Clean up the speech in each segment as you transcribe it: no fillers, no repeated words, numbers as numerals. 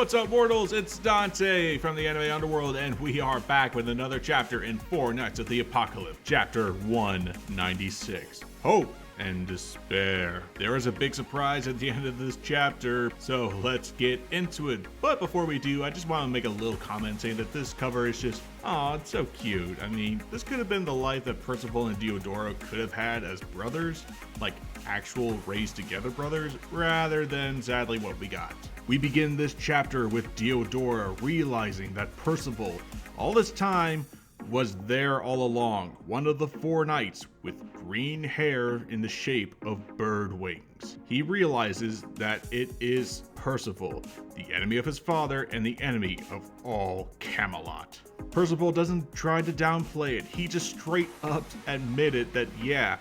What's up, mortals? It's Dante from the anime Underworld, and we are back with another chapter in 4 Nights of the Apocalypse, chapter 196. Hope and despair. There is a big surprise at the end of this chapter, so let's get into it. But before we do, I just want to make a little comment saying that this cover is just, aw, it's so cute. I mean, this could have been the life that Percival and Diodora could have had as brothers, like actual raised together brothers, rather than sadly what we got. We begin this chapter with Diodora realizing that Percival, all this time, was there all along, one of the 4 knights with green hair in the shape of bird wings. He realizes that it is Percival, the enemy of his father and the enemy of all Camelot. Percival doesn't try to downplay it, he just straight up admitted that yeah,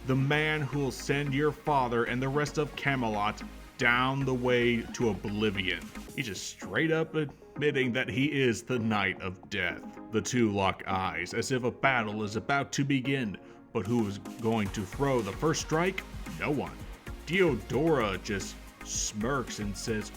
the man who will send your father and the rest of Camelot down the way to oblivion. He's just straight up admitting that he is the Knight of Death. The two lock eyes as if a battle is about to begin, but who is going to throw the first strike? No one. Diodora just smirks and says,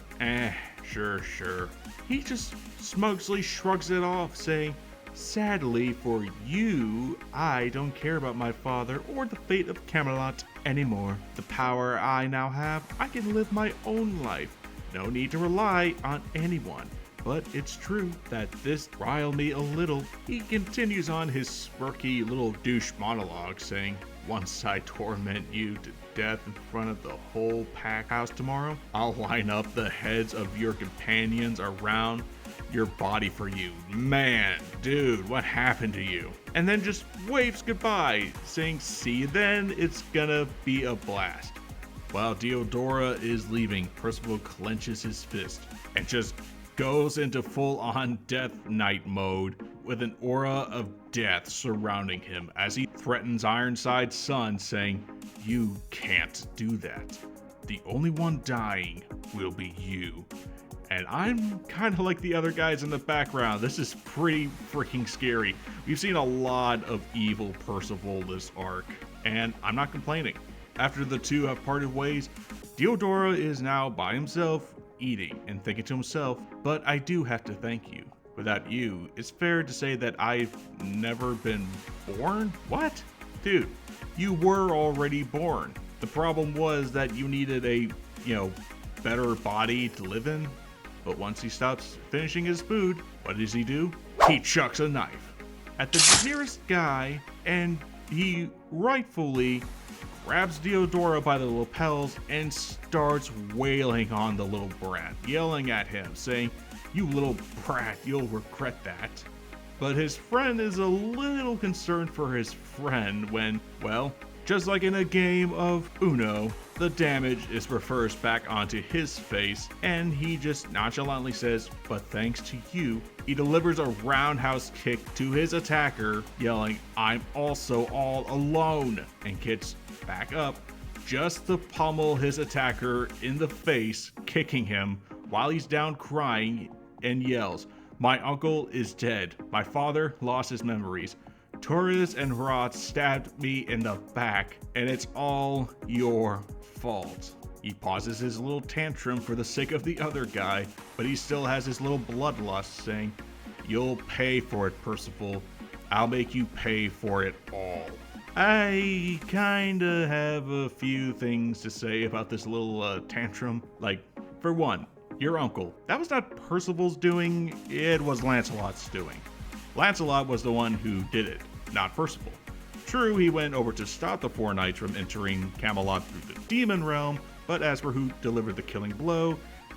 sure. He just smugly shrugs it off, saying, sadly for you, I don't care about my father or the fate of Camelot anymore. The power I now have, I can live my own life. No need to rely on anyone. But it's true that this riled me a little. He continues on his smirky little douche monologue, saying, once I torment you to death in front of the whole pack house tomorrow, I'll line up the heads of your companions around your body for you. Man, dude, what happened to you? And then just waves goodbye, saying, see you then, it's gonna be a blast. While Diodora is leaving, Percival clenches his fist and just goes into full-on Death Knight mode with an aura of death surrounding him as he threatens Ironside's son, saying, you can't do that. The only one dying will be you. And I'm kind of like the other guys in the background. This is pretty freaking scary. We've seen a lot of evil Percival this arc, and I'm not complaining. After the two have parted ways, Diodora is now by himself, eating and thinking to himself, but I do have to thank you. Without you, it's fair to say that I've never been born? What? Dude, you were already born. The problem was that you needed a, better body to live in. But once he stops finishing his food, what does he do? He chucks a knife at the nearest guy, and he rightfully grabs Diodora by the lapels and starts wailing on the little brat, yelling at him, saying, you little brat, you'll regret that. But his friend is a little concerned for his friend when, well, just like in a game of Uno, the damage is reversed back onto his face, and he just nonchalantly says, but thanks to you, he delivers a roundhouse kick to his attacker, yelling, I'm also all alone, and gets back up just to pummel his attacker in the face, kicking him while he's down crying, and yells, my uncle is dead. My father lost his memories. Torres and Rot stabbed me in the back, and it's all your fault. He pauses his little tantrum for the sake of the other guy, but he still has his little bloodlust, saying, you'll pay for it, Percival. I'll make you pay for it all. I kinda have a few things to say about this little tantrum. Like, for one, your uncle. That was not Percival's doing, it was Lancelot's doing. Lancelot was the one who did it, not Percival. True, he went over to stop the 4 knights from entering Camelot through the demon realm, but as for who delivered the killing blow,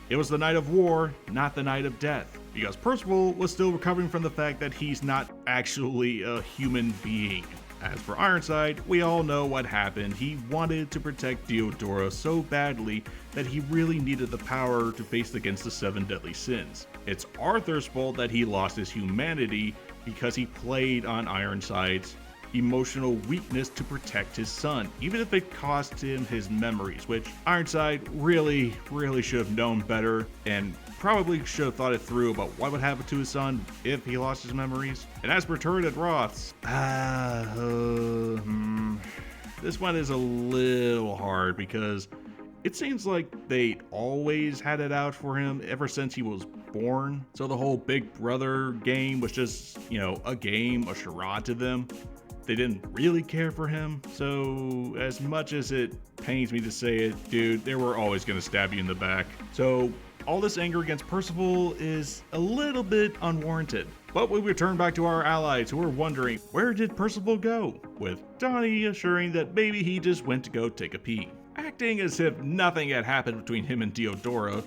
it was the Knight of War, not the Knight of Death. Because Percival was still recovering from the fact that he's not actually a human being. As for Ironside, we all know what happened. He wanted to protect Diodora so badly that he really needed the power to face against the 7 deadly sins. It's Arthur's fault that he lost his humanity because he played on Ironside's emotional weakness to protect his son, even if it cost him his memories, which Ironside really should have known better and probably should have thought it through about what would happen to his son if he lost his memories. And as for Turret and Roths, this one is a little hard because It seems like they always had it out for him ever since he was born. So the whole Big Brother game was just, a game, a charade to them. They didn't really care for him. So as much as it pains me to say it, dude, they were always going to stab you in the back. So all this anger against Percival is a little bit unwarranted. But we return back to our allies who are wondering, where did Percival go? With Donnie assuring that maybe he just went to go take a pee. Acting as if nothing had happened between him and Diodora,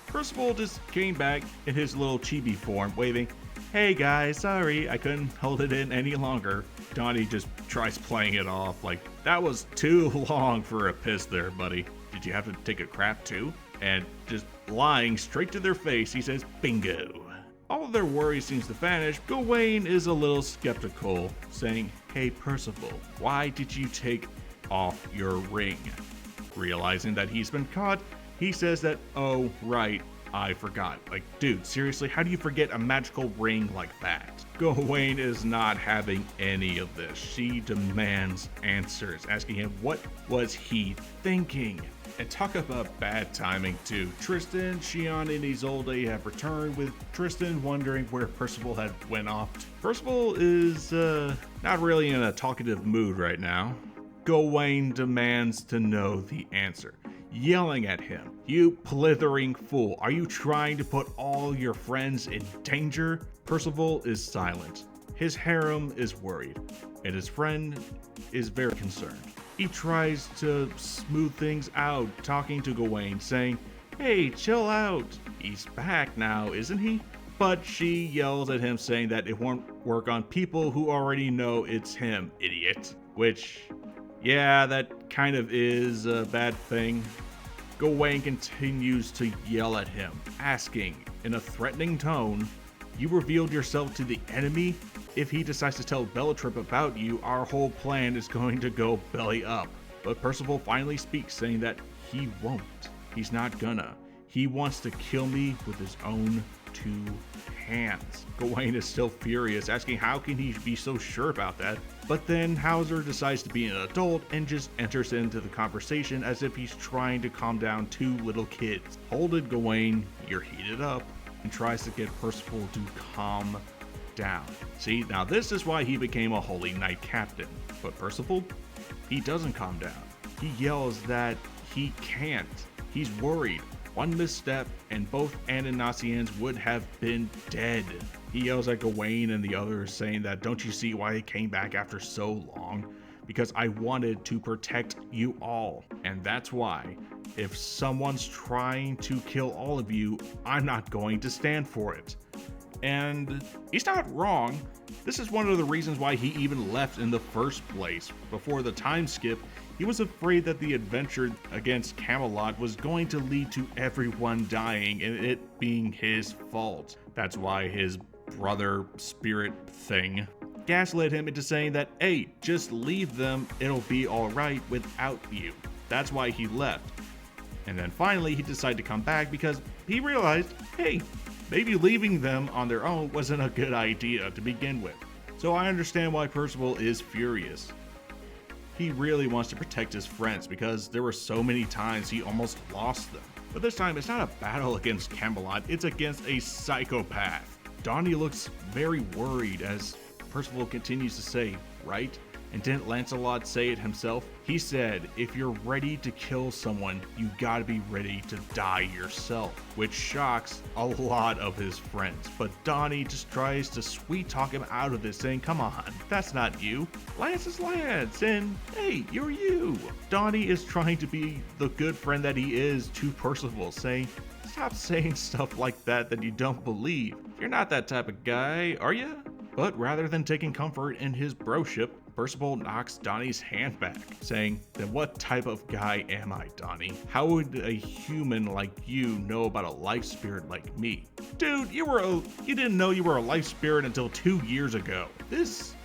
Percival just came back in his little chibi form, waving, "Hey guys, sorry, I couldn't hold it in any longer." Donnie just tries playing it off like, that was too long for a piss there, buddy. Did you have to take a crap too? And just lying straight to their face, he says, bingo. All of their worry seems to vanish. Gawain is a little skeptical, saying, "Hey Percival, why did you take off your ring?" Realizing that he's been caught, he says that, "Oh, right, I forgot." Like, dude, seriously, how do you forget a magical ring like that? Gawain is not having any of this. She demands answers, asking him what was he thinking? And talk about bad timing too. Tristan, Shion, and Isolde have returned, with Tristan wondering where Percival had went off to. Percival is not really in a talkative mood right now. Gawain demands to know the answer, yelling at him, "You blithering fool, are you trying to put all your friends in danger?" Percival is silent. His harem is worried, and his friend is very concerned. He tries to smooth things out, talking to Gawain, saying, "Hey, chill out. He's back now, isn't he?" But she yells at him, saying that it won't work on people who already know it's him, idiot. Which, yeah, that kind of is a bad thing. Gawain continues to yell at him, asking in a threatening tone, "You revealed yourself to the enemy? If he decides to tell Bellatrip about you, our whole plan is going to go belly up." But Percival finally speaks, saying that he won't. He's not gonna. He wants to kill me with his own 2 hands. Gawain is still furious, asking how can he be so sure about that? But then Hauser decides to be an adult and just enters into the conversation as if he's trying to calm down 2 little kids. "Hold it, Gawain, you're heated up," and tries to get Percival to calm down. See, now this is why he became a Holy Knight captain. But Percival, he doesn't calm down. He yells that he can't. He's worried. One misstep and both Ananassians would have been dead. He yells at Gawain and the others, saying that, "Don't you see why I came back after so long? Because I wanted to protect you all. And that's why, if someone's trying to kill all of you, I'm not going to stand for it." And he's not wrong. This is one of the reasons why he even left in the first place. Before the time skip, he was afraid that the adventure against Camelot was going to lead to everyone dying and it being his fault. That's why his brother spirit thing gaslit him into saying that, "Hey, just leave them, it'll be alright without you." That's why he left. And then finally he decided to come back because he realized, hey, maybe leaving them on their own wasn't a good idea to begin with. So I understand why Percival is furious. He really wants to protect his friends because there were so many times he almost lost them. But this time it's not a battle against Camelot, it's against a psychopath. Donnie looks very worried as Percival continues to say, "Right? And didn't Lancelot say it himself? He said, if you're ready to kill someone, you gotta be ready to die yourself," which shocks a lot of his friends. But Donnie just tries to sweet talk him out of this, saying, "Come on, that's not you. Lance is Lance, and hey, you're you." Donnie is trying to be the good friend that he is to Percival, saying, "Stop saying stuff like that you don't believe. You're not that type of guy, are you?" But rather than taking comfort in his broship, Percival knocks Donnie's hand back, saying, "Then what type of guy am I, Donnie? How would a human like you know about a life spirit like me?" Dude, you didn't know you were a life spirit until 2 years ago. This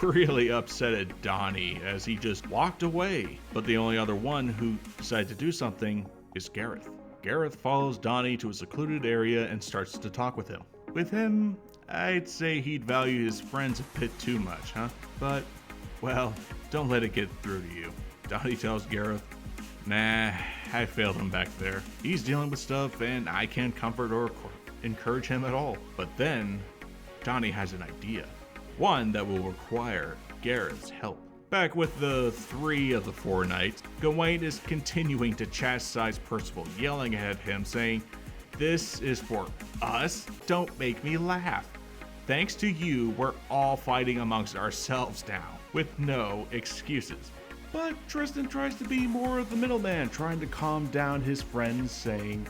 really upsetted Donnie as he just walked away. But the only other one who decided to do something is Gareth. Gareth follows Donnie to a secluded area and starts to talk with him. With him, I'd say he'd value his friends a bit too much, huh? But, well, don't let it get through to you. Donnie tells Gareth, Nah, I failed him back there. He's dealing with stuff and I can't comfort or encourage him at all. But then, Johnny has an idea. One that will require Gareth's help. Back with the 3 of the 4 knights, Gawain is continuing to chastise Percival, yelling at him saying, "This is for us? Don't make me laugh. Thanks to you, we're all fighting amongst ourselves now, with no excuses." But Tristan tries to be more of the middleman, trying to calm down his friends, saying,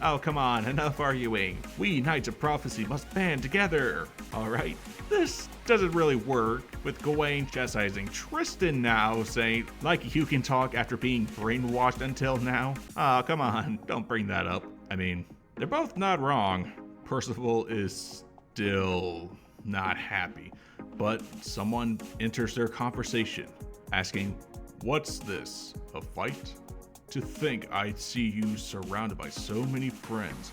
"Oh, come on, enough arguing. We Knights of Prophecy must band together." Alright, this doesn't really work, with Gawain chastising Tristan now, saying, like you can talk after being brainwashed until now? Oh, come on, don't bring that up. I mean, they're both not wrong. Percival is still not happy, but someone enters their conversation, asking, "What's this, a fight? To think I'd see you surrounded by so many friends,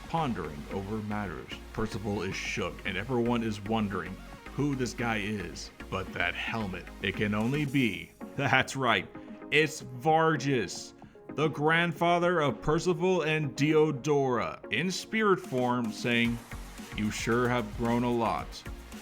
pondering over matters." Percival is shook and everyone is wondering who this guy is. But that helmet, it can only be, that's right, it's 𝐼𝐺𝐻, the grandfather of Percival and Diodora, in spirit form, saying, "You sure have grown a lot,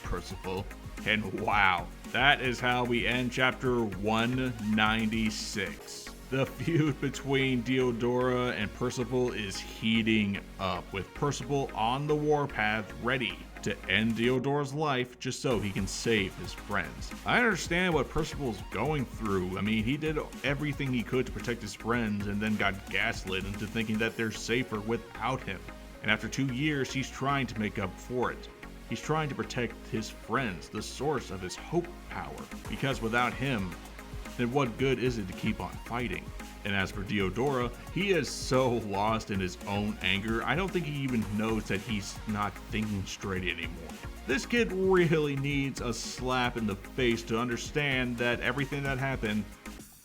Percival." And wow, that is how we end chapter 196. The feud between Diodora and Percival is heating up, with Percival on the warpath ready to end Diodora's life just so he can save his friends. I understand what Percival's going through. I mean, he did everything he could to protect his friends and then got gaslit into thinking that they're safer without him. And after 2 years, he's trying to make up for it. He's trying to protect his friends, the source of his hope power, because without him, then what good is it to keep on fighting? And as for Diodora, he is so lost in his own anger, I don't think he even knows that he's not thinking straight anymore. This kid really needs a slap in the face to understand that everything that happened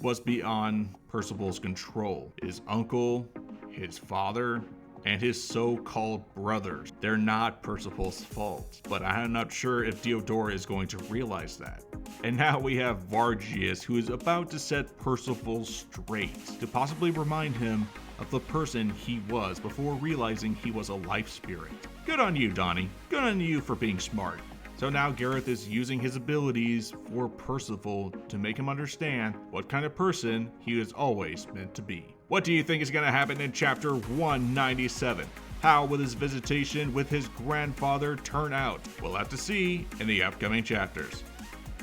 was beyond Percival's control. His uncle, his father, and his so-called brothers, they're not Percival's fault. But I'm not sure if Diodora is going to realize that. And now we have 𝐼𝐺𝐻, who is about to set Percival straight, to possibly remind him of the person he was before realizing he was a life spirit. Good on you, Donnie. Good on you for being smart. So now Gareth is using his abilities for Percival to make him understand what kind of person he is always meant to be. What do you think is going to happen in chapter 197? How will his visitation with his grandfather turn out? We'll have to see in the upcoming chapters.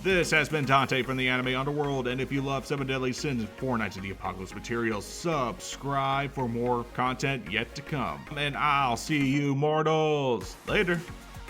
This has been Dante from the Anime Underworld, and if you love 7 Deadly Sins and 4 Knights of the Apocalypse material, subscribe for more content yet to come. And I'll see you mortals later.